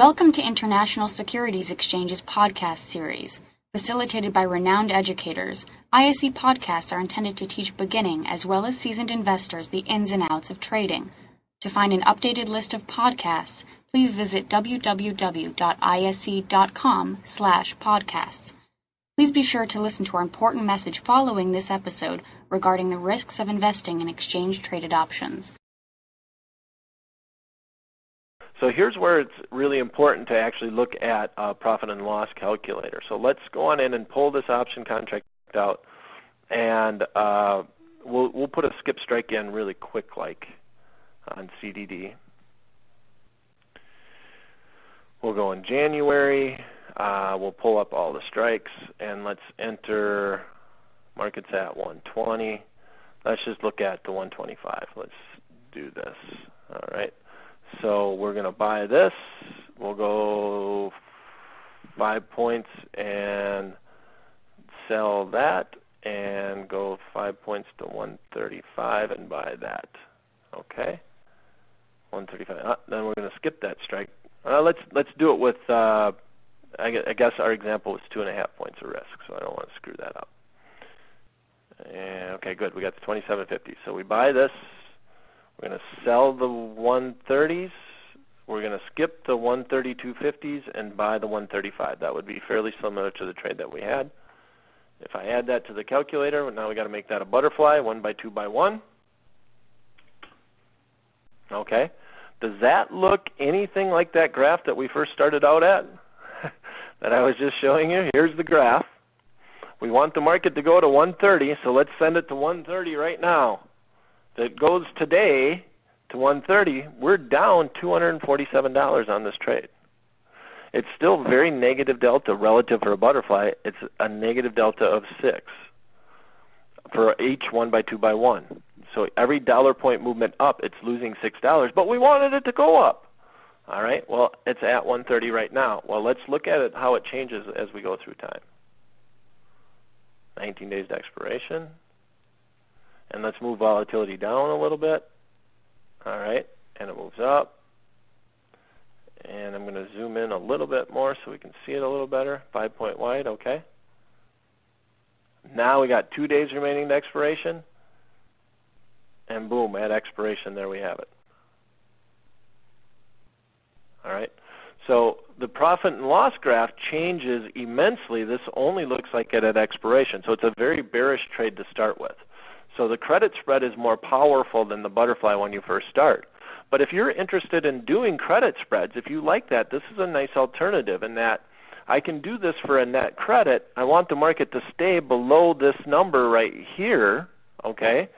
Welcome to International Securities Exchange's podcast series. Facilitated by renowned educators, ISE podcasts are intended to teach beginning as well as seasoned investors the ins and outs of trading. To find an updated list of podcasts, please visit www.ise.com/podcasts. Please be sure to listen to our important message following this episode regarding the risks of investing in exchange-traded options. So here's where it's really important to actually look at a profit and loss calculator. So let's go on in and pull this option contract out, and we'll put a skip strike in really quick, like on CDD. We'll go in January. We'll pull up all the strikes, and let's enter markets at 120. Let's just look at the 125. Let's do this. All right. So we're going to buy this. We'll go 5 points and sell that, and go 5 points to 135 and buy that. Okay, 135. Then we're going to skip that strike. Let's do it with. I guess our example was 2.5 points of risk, so I don't want to screw that up. And, okay, good. We got the 27.50. So we buy this. We're going to sell the 130s. We're going to skip the 132.50s and buy the 135. That would be fairly similar to the trade that we had. If I add that to the calculator, now we got to make that a butterfly, 1 by 2 by 1. Okay. Does that look anything like that graph that we first started out at that I was just showing you? Here's the graph. We want the market to go to 130, so let's send it to 130 right now. If it goes today to 130, we're down $247 on this trade. It's still very negative delta relative for a butterfly. It's a negative delta of 6 for each 1 by 2 by 1. So every dollar point movement up, it's losing $6, but we wanted it to go up. All right, well, it's at 130 right now. Well, let's look at it, how it changes as we go through time. 19 days to expiration. And let's move volatility down a little bit. All right, and it moves up. And I'm going to zoom in a little bit more so we can see it a little better. 5-point wide, okay. Now we got 2 days remaining to expiration. And boom, at expiration, there we have it. All right, so the profit and loss graph changes immensely. This only looks like it at expiration. So it's a very bearish trade to start with. So the credit spread is more powerful than the butterfly when you first start. But if you're interested in doing credit spreads, if you like that, this is a nice alternative in that I can do this for a net credit. I want the market to stay below this number right here, okay?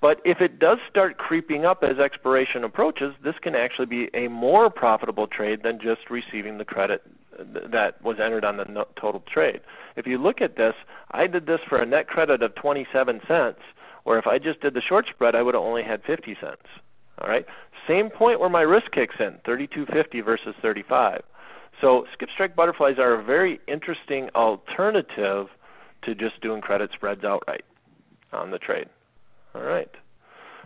But if it does start creeping up as expiration approaches, this can actually be a more profitable trade than just receiving the credit that was entered on the total trade. If you look at this, I did this for a net credit of 27 cents, where if I just did the short spread, I would have only had 50 cents. All right? Same point where my risk kicks in, 32.50 versus 35. So skip strike butterflies are a very interesting alternative to just doing credit spreads outright on the trade. All right.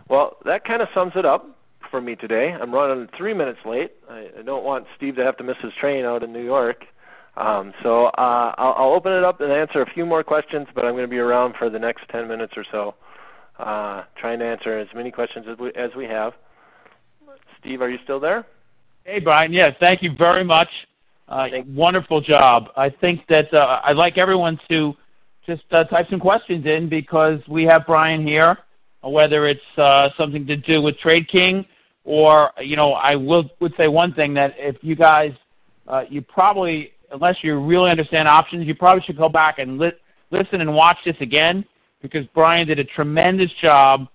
Well, that kind of sums it up for me today. I'm running 3 minutes late. I don't want Steve to have to miss his train out in New York. So I'll open it up and answer a few more questions, but I'm going to be around for the next 10 minutes or so, trying to answer as many questions as we have. Steve, are you still there? Hey, Brian. Yeah, thank you very much. Wonderful job. I think that I'd like everyone to just type some questions in because we have Brian here, whether it's something to do with TradeKing or, you know, I would say one thing, that if you guys, you probably, unless you really understand options, you probably should go back and listen and watch this again, because Brian did a tremendous job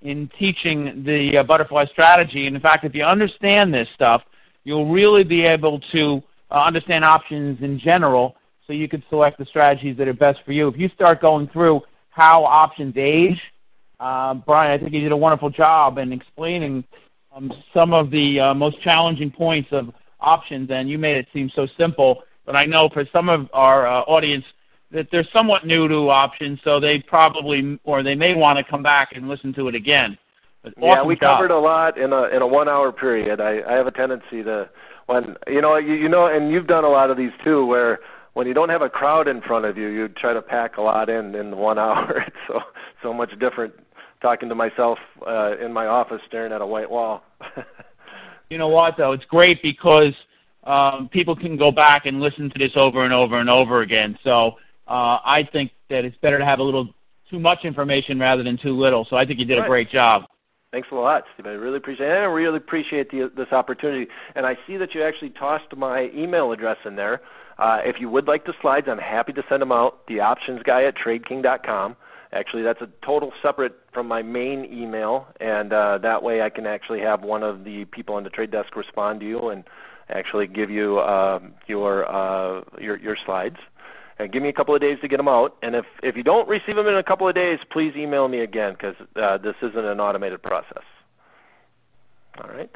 in teaching the butterfly strategy. And in fact, if you understand this stuff, you'll really be able to understand options in general, so you can select the strategies that are best for you. If you start going through how options age, Brian, I think you did a wonderful job in explaining some of the most challenging points of options, and you made it seem so simple. But I know for some of our audience that they're somewhat new to options, so they probably, or they may want to come back and listen to it again. But yeah, we covered a lot in a 1 hour period. I have a tendency to, When and you've done a lot of these too, where when you don't have a crowd in front of you, you try to pack a lot in 1 hour. It's so much different talking to myself in my office staring at a white wall. You know what, though? It's great because people can go back and listen to this over and over and over again. So I think that it's better to have a little too much information rather than too little. So I think you did a great job. Thanks a lot, Steve. I really appreciate it. And I really appreciate this opportunity. And I see that you actually tossed my email address in there. If you would like the slides, I'm happy to send them out. The options guy at TradeKing.com. Actually, that's a total separate from my main email, and that way I can actually have one of the people on the trade desk respond to you and actually give you your slides. And give me a couple of days to get them out. And if you don't receive them in a couple of days, please email me again because this isn't an automated process. All right.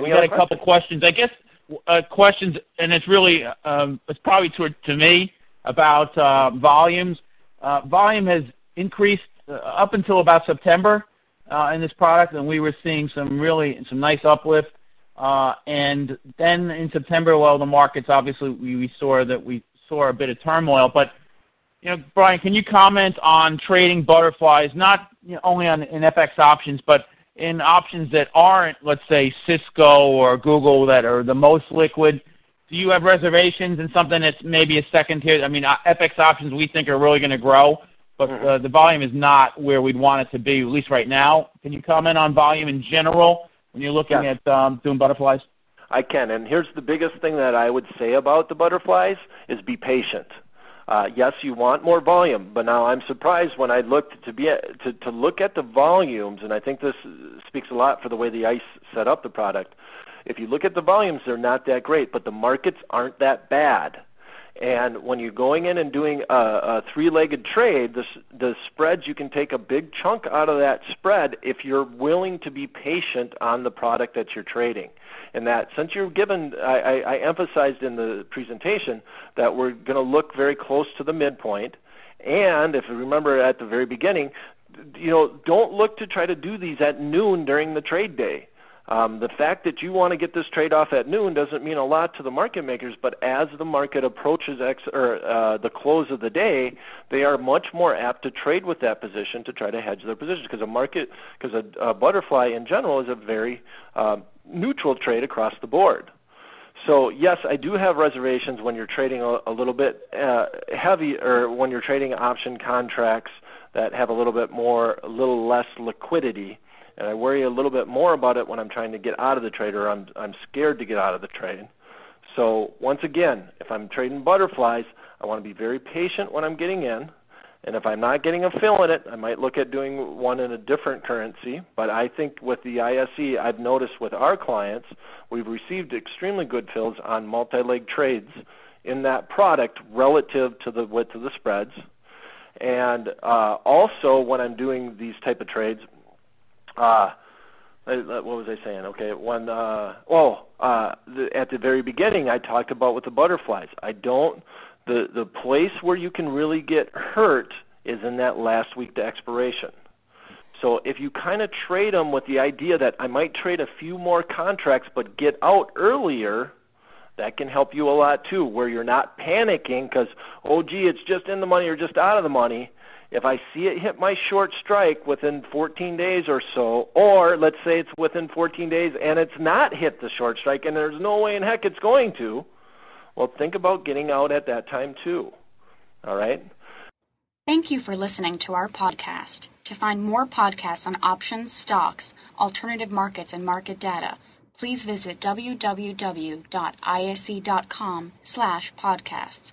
We got a couple questions. I guess questions, and it's really it's probably to me about volumes. Volume has increased up until about September in this product, and we were seeing some nice uplift. And then in September, well, the markets obviously we saw a bit of turmoil. But Brian, can you comment on trading butterflies, not only in FX options, but in options that aren't, let's say, Cisco or Google that are the most liquid? Do you have reservations in something that's maybe a second tier? I mean, FX options we think are really going to grow, but the volume is not where we'd want it to be, at least right now. Can you comment on volume in general when you're looking at doing butterflies? I can, and here's the biggest thing that I would say about the butterflies is be patient. Yes, you want more volume, but now I'm surprised when I looked to look at the volumes, and I think this speaks a lot for the way the ICE set up the product. If you look at the volumes, they're not that great, but the markets aren't that bad. And when you're going in and doing a three-legged trade, the spreads, you can take a big chunk out of that spread if you're willing to be patient on the product that you're trading. And that since you're given, I emphasized in the presentation that we're going to look very close to the midpoint. And if you remember at the very beginning, don't look to try to do these at noon during the trade day. The fact that you want to get this trade off at noon doesn't mean a lot to the market makers, but as the market approaches the close of the day, they are much more apt to trade with that position to try to hedge their positions because a butterfly in general is a very neutral trade across the board. So yes, I do have reservations when you're trading a little bit heavy, or when you're trading option contracts that have a little less liquidity. And I worry a little bit more about it when I'm trying to get out of the trade, or I'm scared to get out of the trade. So once again, if I'm trading butterflies, I want to be very patient when I'm getting in. And if I'm not getting a fill in it, I might look at doing one in a different currency. But I think with the ISE, I've noticed with our clients, we've received extremely good fills on multi-leg trades in that product relative to the width of the spreads. And also when I'm doing these type of trades, what was I saying? Okay, at the very beginning, I talked about with the butterflies. The place where you can really get hurt is in that last week to expiration. So if you kind of trade them with the idea that I might trade a few more contracts but get out earlier, that can help you a lot too, where you're not panicking because, oh, gee, it's just in the money or just out of the money. If I see it hit my short strike within 14 days or so, or let's say it's within 14 days and it's not hit the short strike and there's no way in heck it's going to, well, think about getting out at that time too. All right? Thank you for listening to our podcast. To find more podcasts on options, stocks, alternative markets, and market data, please visit www.ise.com/podcasts.